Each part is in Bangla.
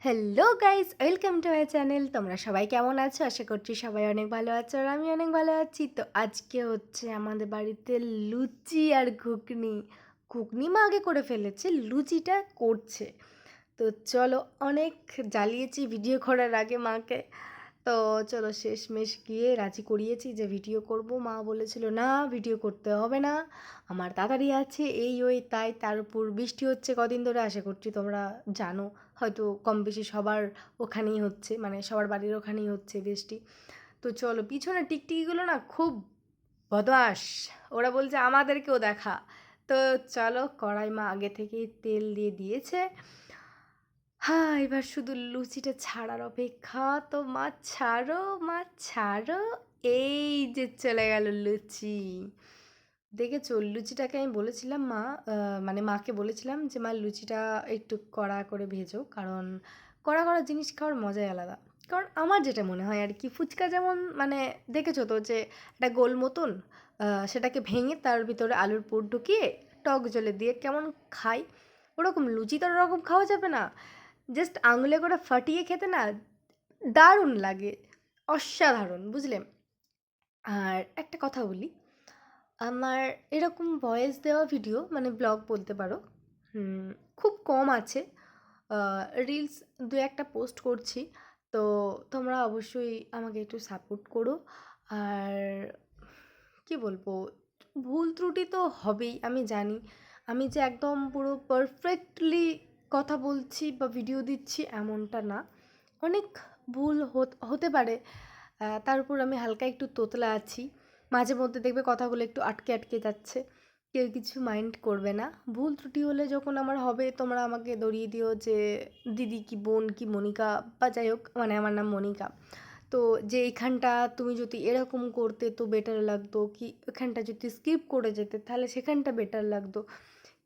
Hello guys, welcome to my channel. তোমরা সবাই কেমন আছো? আশা করছি সবাই অনেক ভালো আছো আর আমি অনেক ভালো আছি। তো আজকে হচ্ছে আমাদের বাড়িতে লুচি আর ঘুগনি। ঘুগনি মা আগে করে ফেলেছে, লুচিটা করছে। তো চলো, অনেক জ্বালিয়েছি ভিডিও করার আগে মাকে। তো চলো, শেষমেশ গিয়ে রাজি করিয়েছি যে ভিডিও করব। মা বলেছিল না, ভিডিও করতে হবে না, আমার তাড়াতাড়ি আছে, এই ওই তাই। তার উপর বৃষ্টি হচ্ছে কদিন ধরে, আশা করছি তোমরা জানো। হয়তো কম বেশি সবার ওখানেই হচ্ছে, মানে সবার বাড়ির ওখানেই হচ্ছে বৃষ্টি। তো চলো, পিছনে টিকটিকিগুলো না খুব বদমাস, ওরা বলছে আমাদেরকেও দেখা। তো চলো, কড়াই মা আগে থেকেই তেল দিয়ে দিয়েছে। হ্যাঁ, এবার শুধু লুচিটা ছাড়ার অপেক্ষা। তো মা ছাড়ো, মা ছাড়ো। এই যে চলে গেল লুচি। দেখেছো, লুচিটাকে আমি বলেছিলাম মা, মানে মাকে বলেছিলাম যে মা লুচিটা একটু কড়া করে ভেজো, কারণ কড়া কড়া জিনিস খাওয়ার মজাই আলাদা। কারণ আমার যেটা মনে হয় আর কি, ফুচকা যেমন মানে দেখেছো তো যে একটা গোল মতন, সেটাকে ভেঙে তার ভিতরে আলুর পুর ঢুকিয়ে টক জলে দিয়ে কেমন খাই, ওরকম লুচি তো ওরকম খাওয়া যাবে না। জাস্ট আঙুলে করে ফাটিয়ে খেতে না দারুণ লাগে, অসাধারণ, বুঝলে? আর একটা কথা বলি, আমার এরকম ভয়েস দেওয়া ভিডিও মানে ব্লগ বলতে পারো, খুব কম আছে। রিলস দু একটা পোস্ট করছি। তো তোমরা অবশ্যই আমাকে একটু সাপোর্ট করো। আর কি বলবো, ভুল ত্রুটি তো হবেই, আমি জানি। আমি যে একদম পুরো পারফেক্টলি কথা বলছি বা ভিডিও দিচ্ছি এমনটা না, অনেক ভুল হতে পারে। তার উপর আমি হালকা একটু তোতলা আছি, মাঝে মধ্যে দেখবে কথাগুলো একটু আটকে আটকে যাচ্ছে। কেউ কিছু মাইন্ড করবে না। ভুল ত্রুটি হলে যখন আমার হবে, তোমরা আমাকে ধরিয়ে দিও যে দিদি কি বোন কি মনিকা, বা যাই হোক, মানে আমার নাম মনিকা। তো যে এইখানটা তুমি যদি এরকম করতে তো বেটার লাগতো, কি এখানটা যদি স্কিপ করে যেতে তাহলে সেখানটা বেটার লাগতো,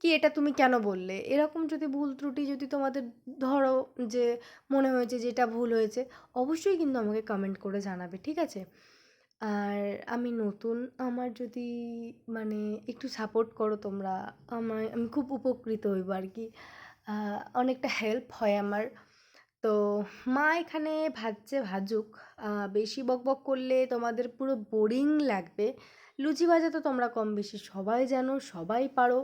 কি এটা তুমি কেন বললে, এরকম যদি ভুল ত্রুটি যদি তোমাদের ধরো যে মনে হয়েছে যেটা ভুল হয়েছে, অবশ্যই কিন্তু আমাকে কমেন্ট করে জানাবে, ঠিক আছে? আর আমি নতুন, আমার যদি মানে একটু সাপোর্ট করো তোমরা, আমি খুব উপকৃত হইব আর কি। অনেকটা হেল্প হয় আমার। তো মা এখানে ভাজছে, ভাজুক। বেশি বকবক করলে তোমাদের পুরো বোরিং লাগবে। লুচি ভাজা তো তোমরা কম বেশি সবাই জানো, সবাই পারো।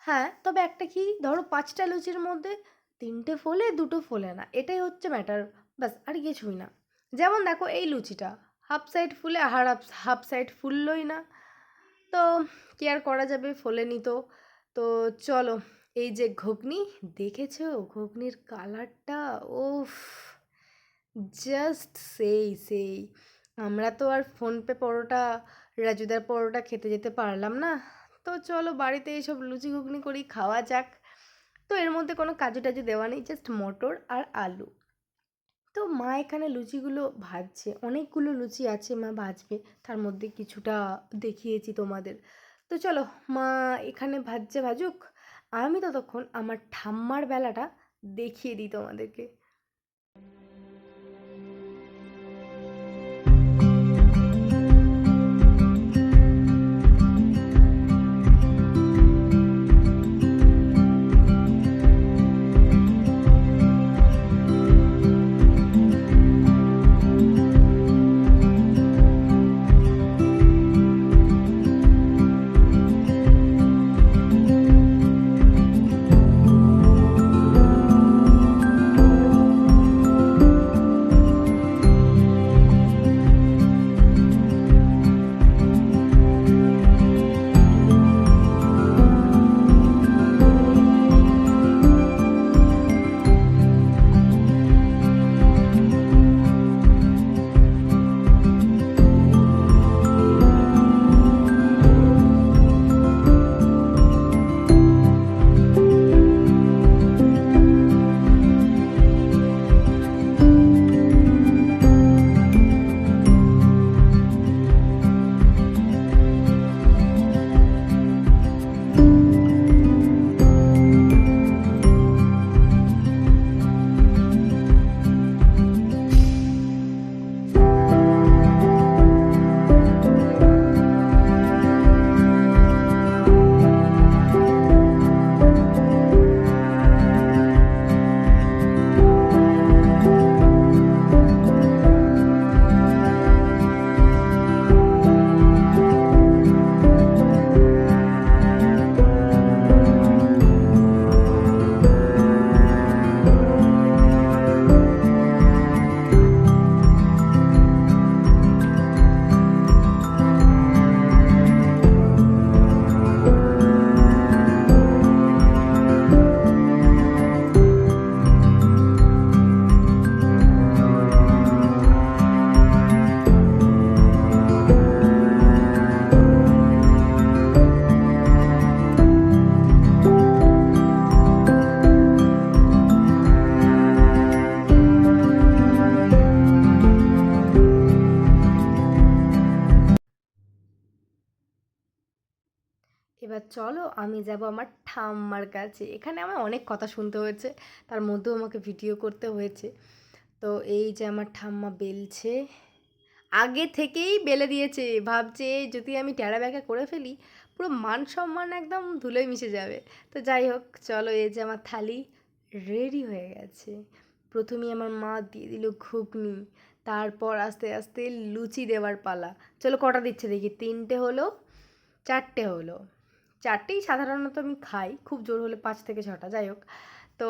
হ্যাঁ, তবে একটা কি, ধরো ৫টা লুচির মধ্যে ৩টে ফোলে, ২টো ফোলে না, এটাই হচ্ছে ম্যাটার। ব্যাস, আর কিছুই না। যেমন দেখো এই লুচিটা হাফ সাইড ফুলে আর হাফ সাইড ফুললই না। তো কি আর করা যাবে, ফোলেনি তো। তো চলো, এই যে ঘুগনি, দেখেছো ঘুগনির কালারটা? উফ, জাস্ট সেই সেই। আমরা তো আর ফোনপে পরোটা, রাজুদার পরোটা খেতে যেতে পারলাম না। তো চলো, বাড়িতে এইসব লুচি ঘুগনি করি, খাওয়া যাক। তো এর মধ্যে কোনো কাজু টাজু দেওয়া নেই, জাস্ট মটর আর আলু। তো মা এখানে লুচিগুলো ভাজছে, অনেকগুলো লুচি আছে মা ভাজবে, তার মধ্যে কিছুটা দেখিয়েছি তোমাদের। তো চলো, মা এখানে ভাজছে, ভাজুক। আমি ততক্ষণ আমার ঠাম্মার বেলাটা দেখিয়ে দিই তোমাদেরকে। চলো আমি যাব আমার ঠাম্মার কাছে। এখানে আমার অনেক কথা শুনতে হয়েছে, তার মধ্যেও আমাকে ভিডিও করতে হয়েছে। তো এই যে আমার ঠাম্মা বেলছে, আগে থেকেই বেলে দিয়েছে, ভাবছে যদি আমি টেরা ব্যাকা করে ফেলি পুরো মান সম্মান একদম ধুলোয় মিশে যাবে। তো যাই হোক, চলো এই যে আমার থালি রেডি হয়ে গেছে। প্রথমেই আমার মা দিয়ে দিল ঘুগনি, তারপর আস্তে আস্তে লুচি দেওয়ার পালা। চলো কটা দিচ্ছে দেখি, 3টে হলো, 4টে হলো। 4টেই সাধারণত আমি খাই, খুব জোর হলে 5 থেকে 6টা, যাই হোক। তো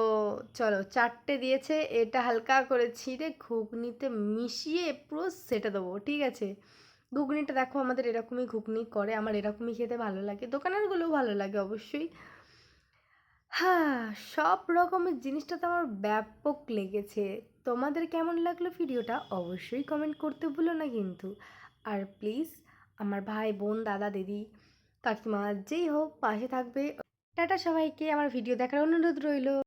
চলো 4টে দিয়েছে, এটা হালকা করে ছিঁড়ে ঘুগনিতে মিশিয়ে পুরো সেটে দেবো, ঠিক আছে? ঘুগনিটা দেখো আমাদের এরকমই ঘুগনি করে, আমার এরকমই খেতে ভালো লাগে, দোকানেরগুলোও ভালো লাগে অবশ্যই। হ্যাঁ, সব রকমের জিনিসটা তো আমার ব্যাপক লেগেছে। তোমাদের কেমন লাগলো ভিডিওটা অবশ্যই কমেন্ট করতে ভুলো না কিন্তু। আর প্লিজ আমার ভাই বোন দাদা দিদি কাকিমা যেই হোক পাশে থাকবে। টাটা সবাইকে, আমার ভিডিও দেখার অনুরোধ রইল।